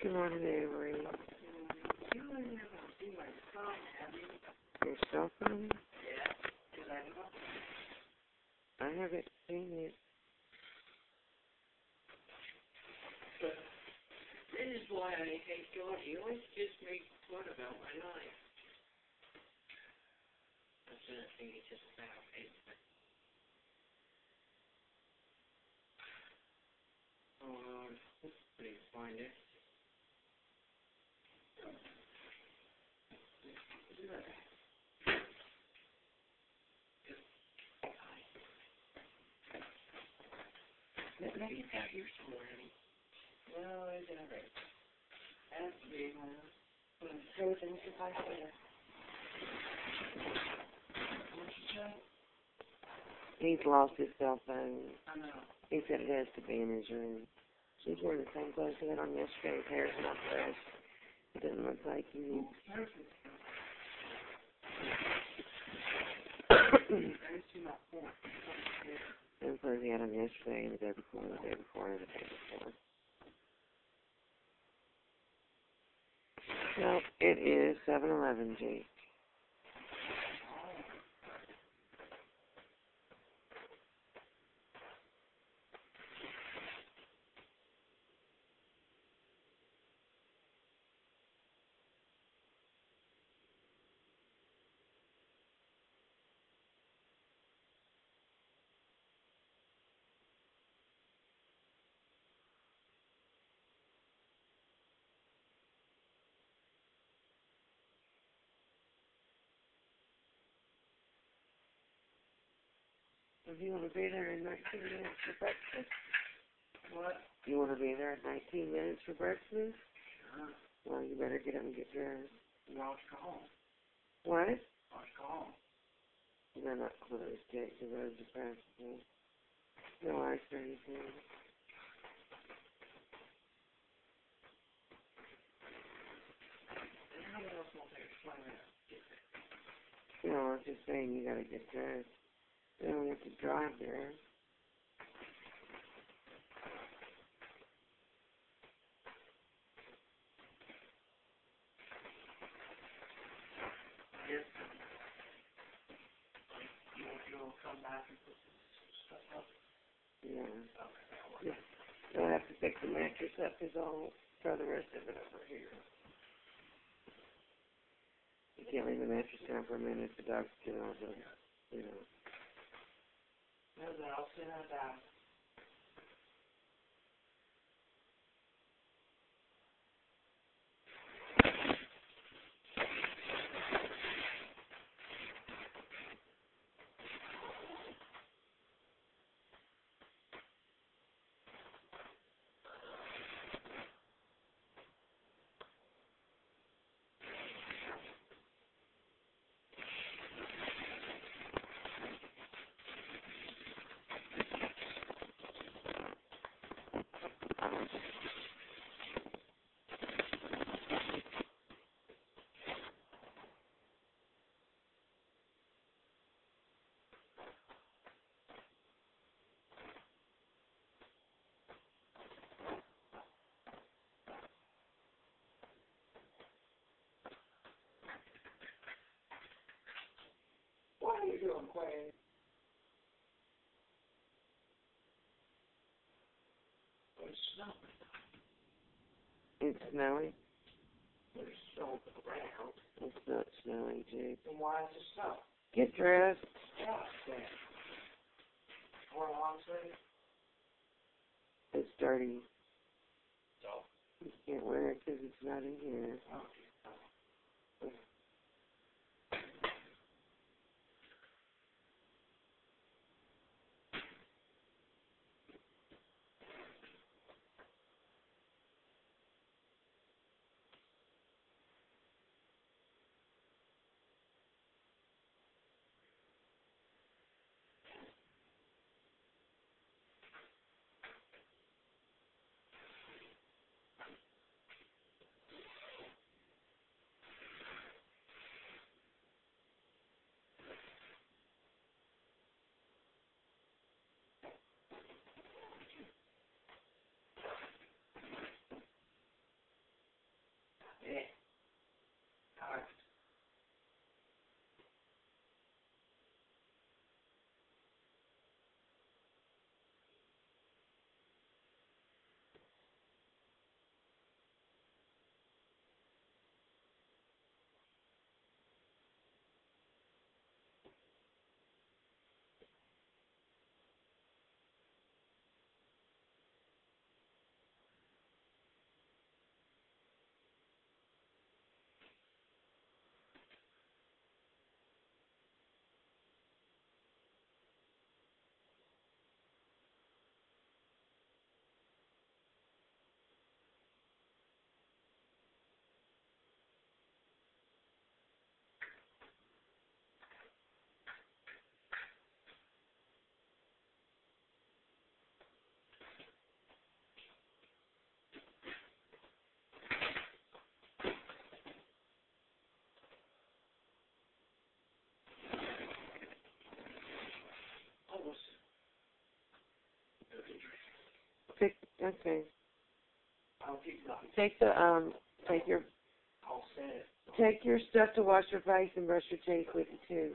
you want to do, Marie? You don't even have to see my phone, have you? Your cell phone? Yeah. Because I know. I haven't seen it. But this is why I hate God. He always gives me fun about my life. That's the thing it's just about, isn't it? Oh, Lord. Please find it. Maybe it's out here somewhere, honey. No, it's not right. Has to be, huh? Everything's if I say it. What'd you say? He's lost his cell phone. I know. He said it has to be in his room. She's wearing the same clothes he had on yesterday. His hair's not fresh. It doesn't look like he Same clothes he had on yesterday and the day before, and the day before, and the day before. No, it is 7-Eleven, G. Do you want to be there in 19 minutes for breakfast? What? You want to be there in 19 minutes for breakfast? Sure. Well, you better get up and get dressed. Why don't you go home? What? Why don't you go home? They're not closed yet. The roads are practical. No ice or anything. And how else won't take a swing out? You know, I was just saying you gotta get dressed. You don't have to drive there. Yes. You'll come back and put some stuff up? Yeah. Okay. You'll have to pick the mattress up because I'll throw the rest of it over here. You can't leave the mattress down for a minute. The dog's still on the, you know. No, then I'll sit her down. What are you doing, Quinn? It's snowing. It's snowing. There's snow around. It's not snowing, Jake. Then why is it snow? Get dressed. Yeah, then. More long sleeve? It's dirty. So? You can't wear it because it's not in here. Oh. Okay. I'll keep going. Take the I'll set. take your stuff to wash your face and brush your teeth with it too.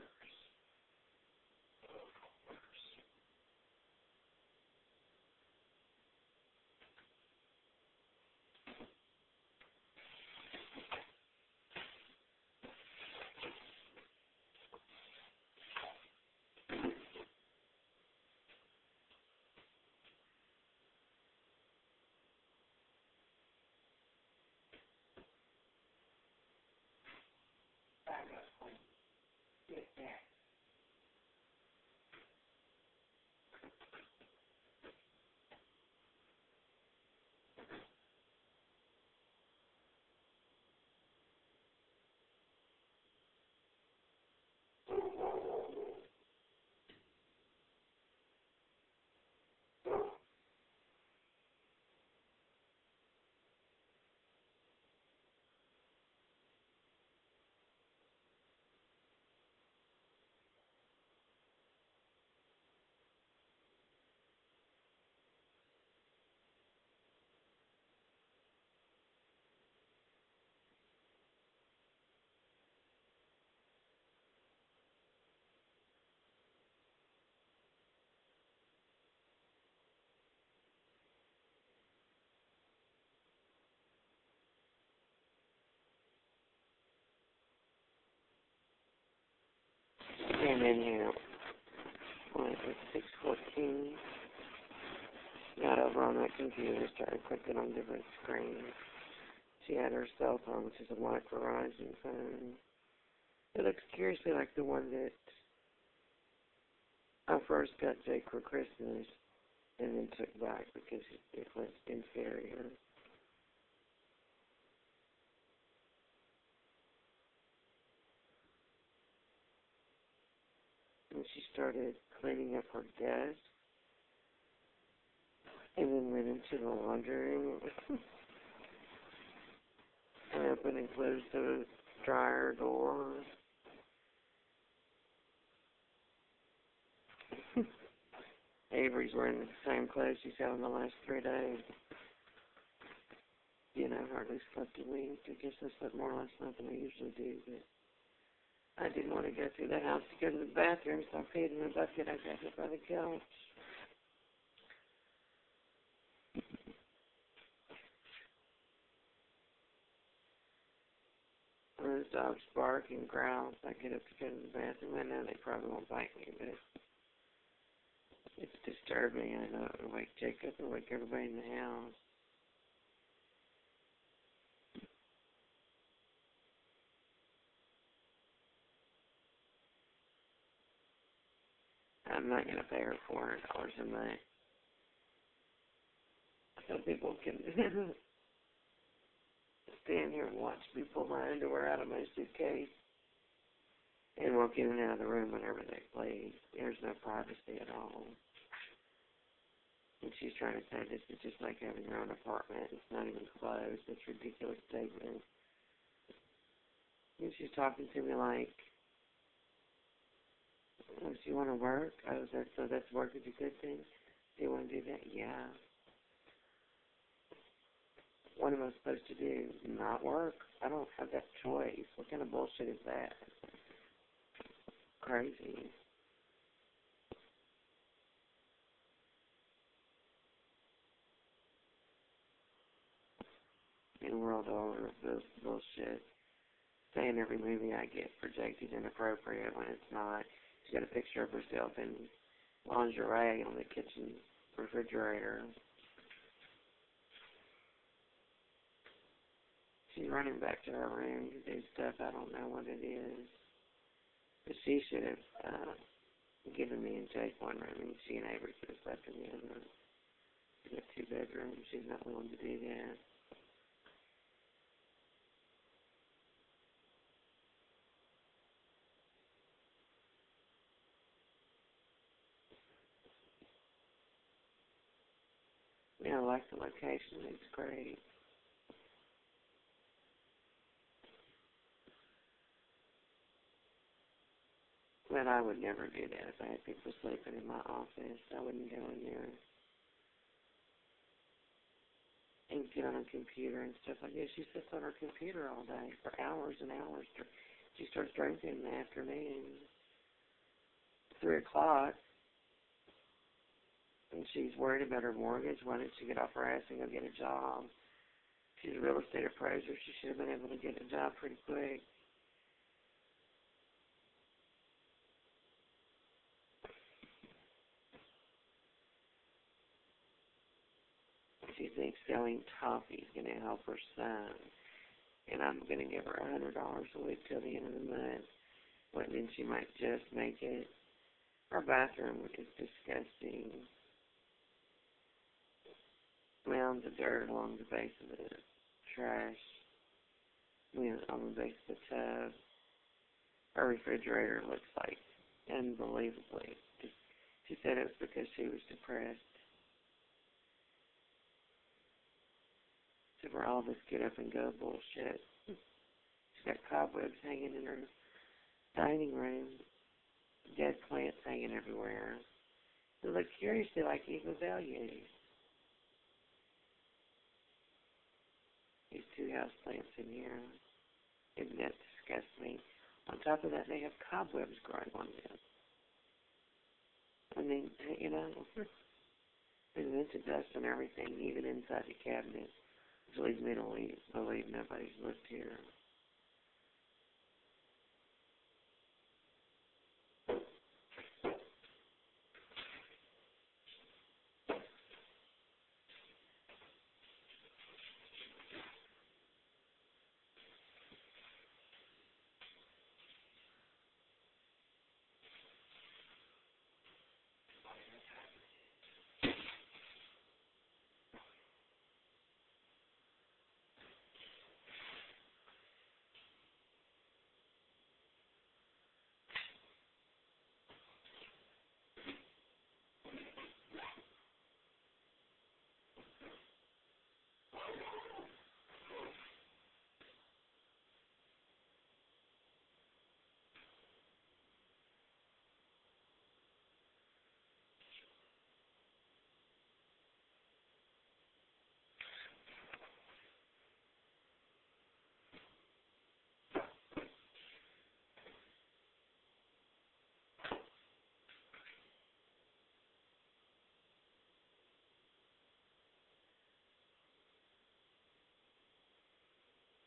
Back up. Get there. And then what is it, 6:14? Got over on that computer, started clicking on different screens. She had her cell phone, which is a white Verizon phone. It looks curiously like the one that I first got Jake for Christmas and then took back because it was inferior. And she started cleaning up her desk and then went into the laundry room. I opened and closed the dryer door. Avery's wearing the same clothes she's had in the last 3 days. You know, hardly slept a week. I guess I slept more last night than I usually do, but I didn't want to go through the house to go to the bathroom, so I peed in the bucket I got it by the couch. When those dogs bark and growl, if I get up to go to the bathroom, I know they probably won't bite me, but it's disturbed me. I know it'll wake Jacob and wake everybody in the house. I'm not going to pay her $400 a month so people can stand here and watch me pull my underwear out of my suitcase and walk in and out of the room whenever they please. There's no privacy at all. And she's trying to say this is just like having your own apartment. It's not even closed. It's a ridiculous statement. And she's talking to me like, oh, do you want to work? I was like, so that's work is a good thing? Do you want to do that? Yeah. What am I supposed to do? Not work? I don't have that choice. What kind of bullshit is that? Crazy. In world over this bullshit. Saying every movie I get projected inappropriate when it's not. She's got a picture of herself in lingerie on the kitchen refrigerator. She's running back to her room to do stuff. I don't know what it is. But she should have given me and Jake one room, and she and Avery could have slept in the other room. She's got 2 bedrooms. She's not willing to do that. Yeah, I like the location. It's great. But I would never do that if I had people sleeping in my office. I wouldn't go in there. and get on a computer and stuff like that. She sits on her computer all day for hours and hours. She starts drinking in the afternoon, 3 o'clock, and she's worried about her mortgage. Why didn't she get off her ass and go get a job? She's a real estate appraiser. She should have been able to get a job pretty quick. She thinks selling toffee is going to help her son, and I'm going to give her $100 a week till the end of the month. Well, then she might just make it. Our bathroom is disgusting. Mounds of dirt along the base of the trash. On the base of the tub. Our refrigerator looks like unbelievably. She said it was because she was depressed. So for all this get up and go bullshit. She's got cobwebs hanging in her dining room. Dead plants hanging everywhere. They look curiously like eaglevallias. These 2 house plants in here. Isn't that disgusting? On top of that, they have cobwebs growing on them. I mean, you know, there's vintage dust and everything, even inside the cabinet, which leads me to believe nobody's lived here.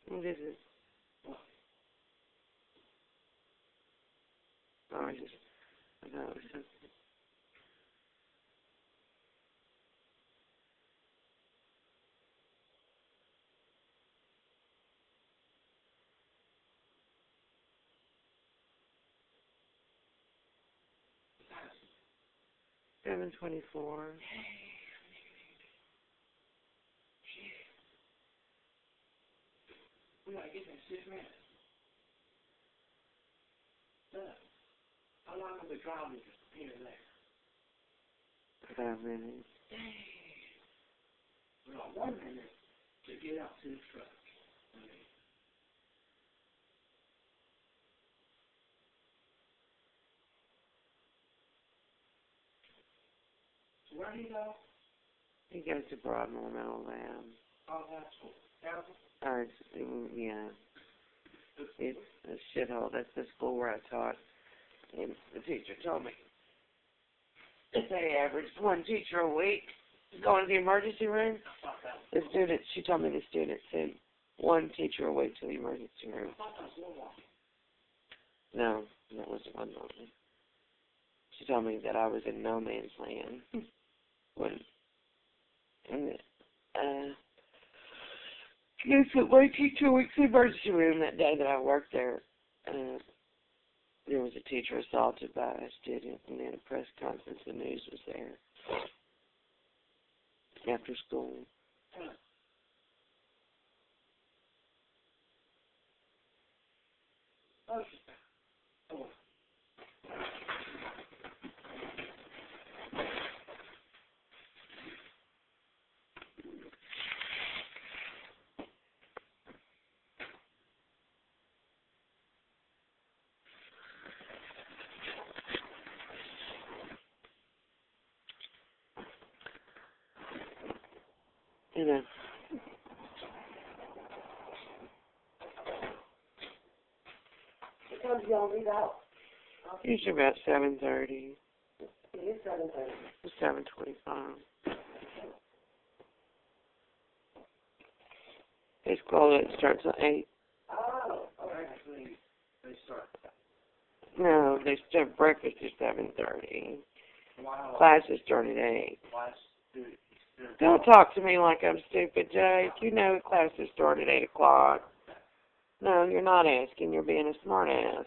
What is it? Oh, I thought it was something. $7.24. We gotta get that 6 minutes. How long have we driving here and there? 5 minutes. We got 1 minute to get out to the truck. So where do you go? He goes to Broadmoor Mental Lab. Oh, that's cool. Yeah. It's a shithole. That's the school where I taught. And the teacher told me that they averaged 1 teacher a week going to the emergency room. She told me the student sent 1 teacher a week to the emergency room. No, that wasn't one moment. She told me that I was in no man's land. They sent 1 teacher a week to the emergency room that day that I worked there. There was a teacher assaulted by a student, and then a press conference, the news was there. After school. You know. What time do y'all leave out? Usually about 7:30. It is 7:30. 7:25. It's called it starts at 8. Oh, okay. They start. No, they start breakfast at 7:30. Wow. Classes start at 8. Class, dude. Don't talk to me like I'm stupid, Jake. You know classes start at 8 o'clock. No, you're not asking. You're being a smart ass.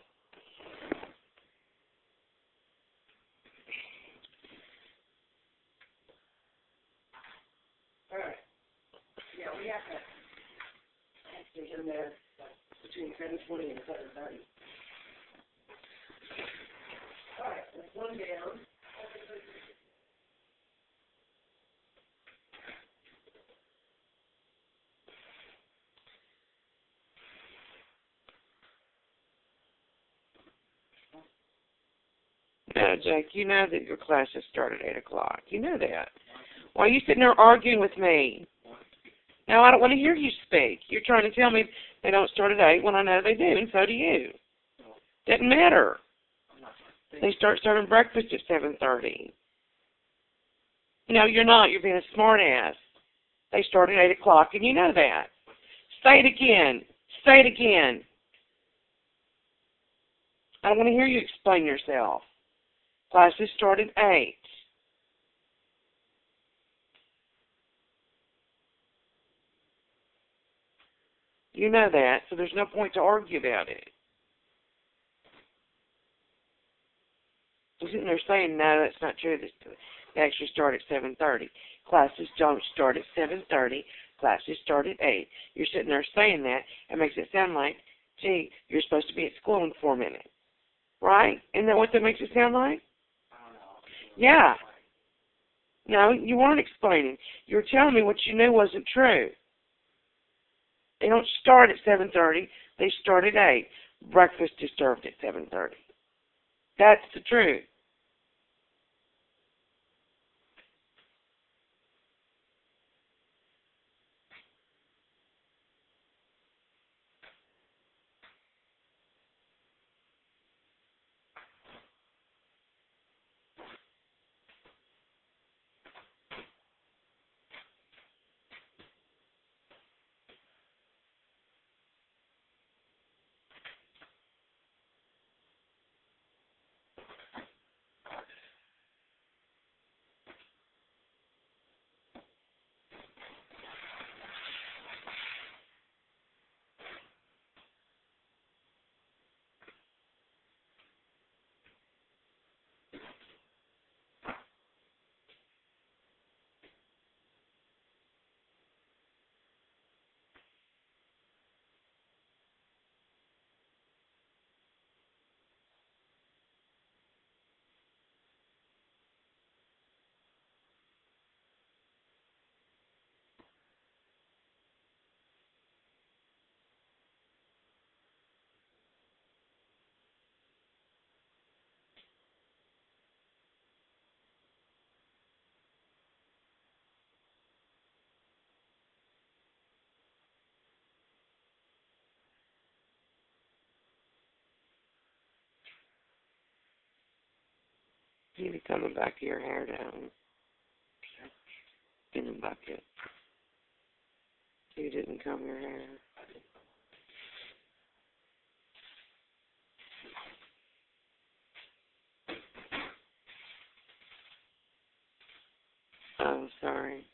All right. Yeah, we have to get in there between 7:20 and 7:30. All right, that's one down. No, Jake, you know that your classes start at 8 o'clock. You know that. Why are you sitting there arguing with me? No, I don't want to hear you speak. You're trying to tell me they don't start at 8 when I know they do, and so do you. Doesn't matter. They start serving breakfast at 7:30. No, you're not. You're being a smart ass. They start at 8 o'clock, and you know that. Say it again. Say it again. I don't want to hear you explain yourself. Classes start at 8. You know that, so there's no point to argue about it. You're sitting there saying, no, that's not true. They actually start at 7:30. Classes don't start at 7:30. Classes start at 8. You're sitting there saying that. It makes it sound like, gee, you're supposed to be at school in 4 minutes. Right? Isn't that what that makes it sound like? Yeah. No, you weren't explaining. You were telling me what you knew wasn't true. They don't start at 7:30. They start at 8. Breakfast is served at 7:30. That's the truth. You need to comb the back of your hair down in the bucket. You didn't comb your hair. Oh, sorry.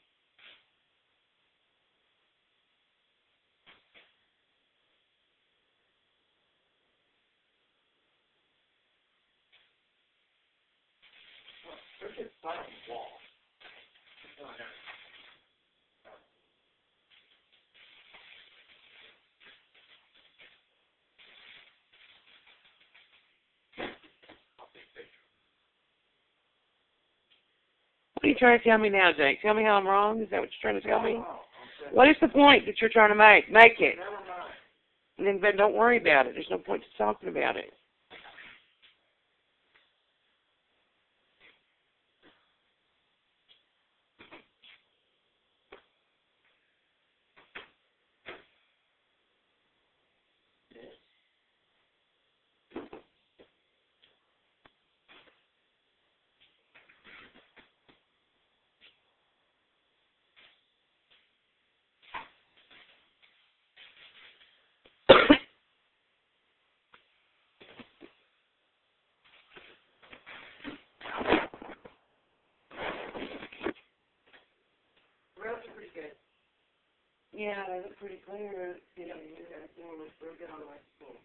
What are you trying to tell me now, Jake? Tell me how I'm wrong? Is that what you're trying to tell me? What is the point that you're trying to make? Make it. And then don't worry about it. There's no point to talking about it. Yeah, they look pretty clear. You know, that's normally pretty good on my skin.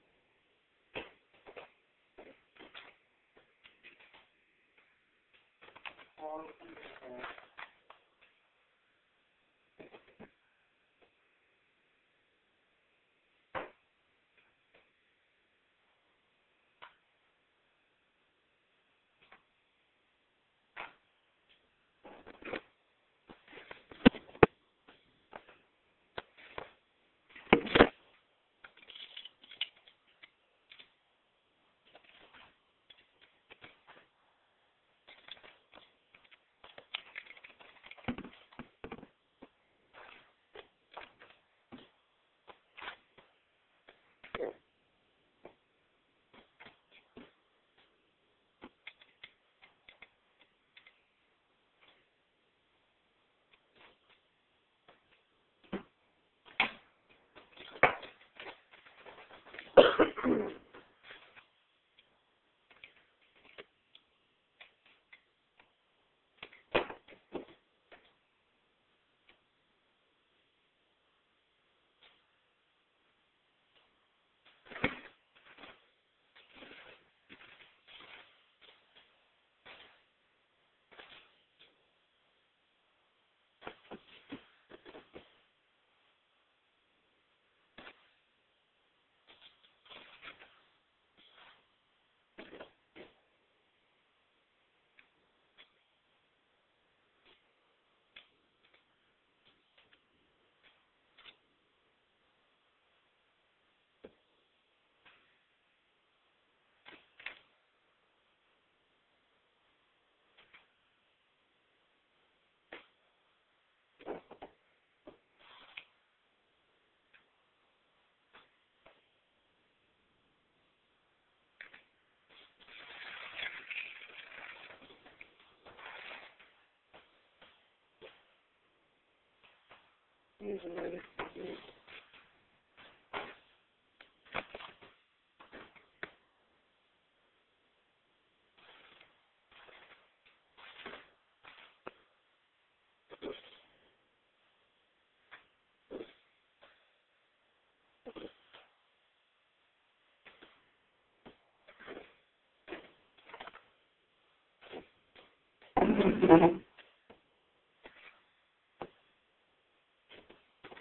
Here's another.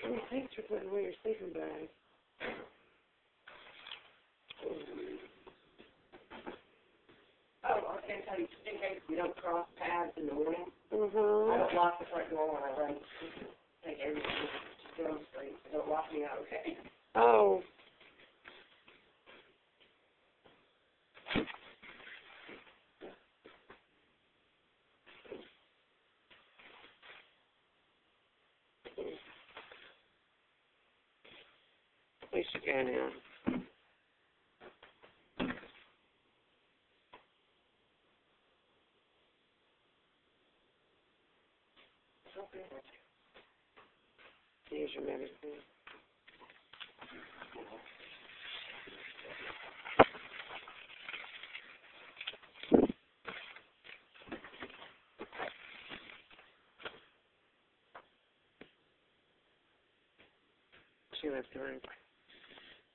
Oh, thanks for putting away your sleeping bag. Oh, okay, so in case we don't cross paths in the morning, I Mm-hmm. don't lock the front door when I run. Take everything to Grove Street. Don't lock me out, okay? Oh. At least you can now. Okay. Here's your medicine. She left the room.